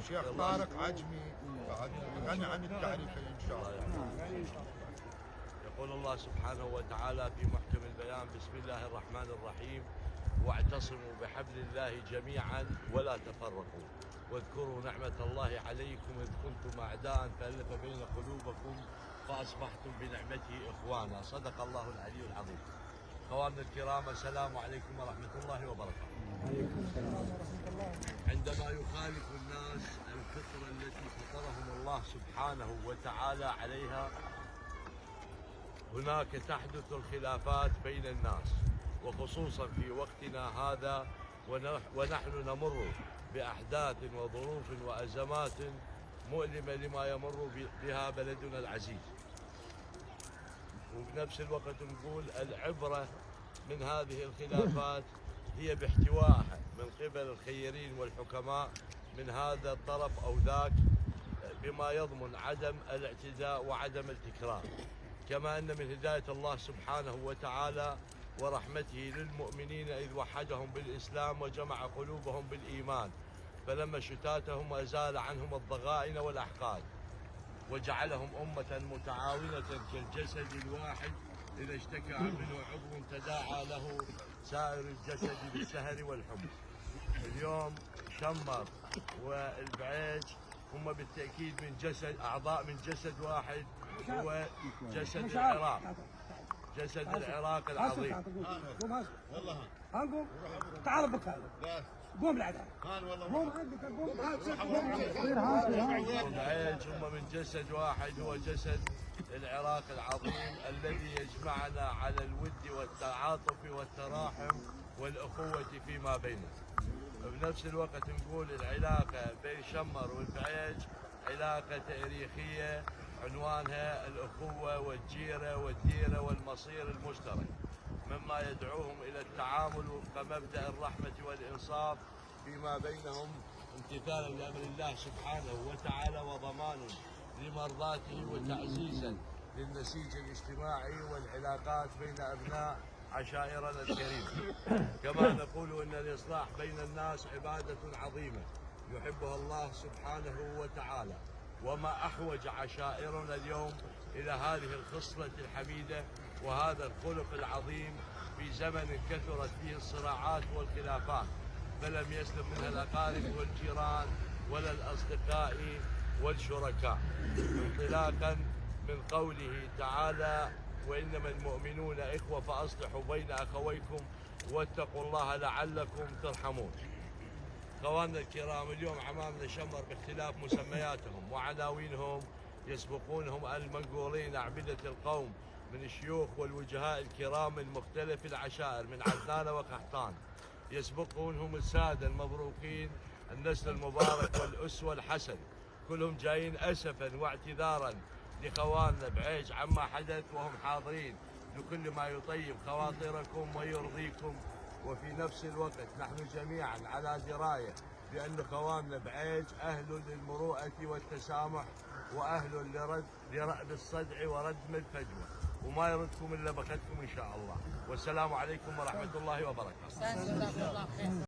الشيخ طارق عجمي غني عن التعريفين إن شاء الله. يقول الله سبحانه وتعالى في محكم البيان: بسم الله الرحمن الرحيم، واعتصموا بحبل الله جميعا ولا تفرقوا، واذكروا نعمة الله عليكم إذ كنتم أعداء فألف بين قلوبكم فأصبحتم بنعمته إخوانا. صدق الله العلي العظيم. اخواننا الكرام، السلام عليكم ورحمة الله وبركاته. وعليكم السلام ورحمة الله. عندما يخالف الناس الفطرة التي فطرهم الله سبحانه وتعالى عليها، هناك تحدث الخلافات بين الناس، وخصوصا في وقتنا هذا ونحن نمر بأحداث وظروف وأزمات مؤلمة لما يمر بها بلدنا العزيز. وبنفس الوقت نقول العبرة من هذه الخلافات هي باحتوائها من قبل الخيرين والحكماء من هذا الطرف أو ذاك، بما يضمن عدم الاعتداء وعدم التكرار، كما أن من هداية الله سبحانه وتعالى ورحمته للمؤمنين إذ وحدهم بالإسلام وجمع قلوبهم بالإيمان، فلما شتاتهم أزال عنهم الضغائن والأحقاد، وجعلهم أمة متعاونة كالجسد الواحد إذا اشتكى منه عضو تداعى له سائر الجسد بالسهر والحمى. اليوم شمر والبعيج هم بالتأكيد من جسد، أعضاء من جسد واحد، هو جسد العراق، جسد العراق العظيم. والله قوم تعال بك هذا قوم العداء قوم عندك قوم البعيج هم من جسد واحد، هو جسد العراق العظيم الذي يجمعنا على الود والتعاطف والتراحم والأخوة فيما بيننا. بنفس الوقت نقول العلاقة بين شمر والبعيج علاقة تاريخية عنوانها الأخوة والجيرة والديرة والمصير المشترك، مما يدعوهم إلى التعامل وفق مبدأ الرحمة والإنصاف فيما بينهم، امتثالا لأمر الله سبحانه وتعالى وضمانا لمرضاته وتعزيزا للنسيج الاجتماعي والعلاقات بين أبناء عشائرنا الكريمة. كما نقول إن الإصلاح بين الناس عبادة عظيمة يحبها الله سبحانه وتعالى، وما أحوج عشائرنا اليوم إلى هذه الخصلة الحميدة وهذا الخلق العظيم في زمن كثرت فيه الصراعات والخلافات، فلم يسلم منها الأقارب والجيران ولا الأصدقاء والشركاء، انطلاقا من قوله تعالى: وإنما المؤمنون إخوة فأصلحوا بين أخويكم واتقوا الله لعلكم ترحمون. اخواننا الكرام، اليوم امامنا شمر باختلاف مسمياتهم وعناوينهم يسبقونهم المنقولين أعبدة القوم من الشيوخ والوجهاء الكرام من مختلف العشائر من عدنان وقحطان، يسبقونهم السادة المبروكين النسل المبارك والأسوة الحسن، كلهم جايين أسفا واعتذارا لخواننا بعيج عما حدث، وهم حاضرين لكل ما يطيب خواطركم ويرضيكم. وفي نفس الوقت نحن جميعا على دراية بأن خواننا بعيج أهل للمروءة والتسامح، وأهل لرأب الصدع وردم الفجوة، وما يردكم إلا بختكم إن شاء الله. والسلام عليكم ورحمة الله وبركاته.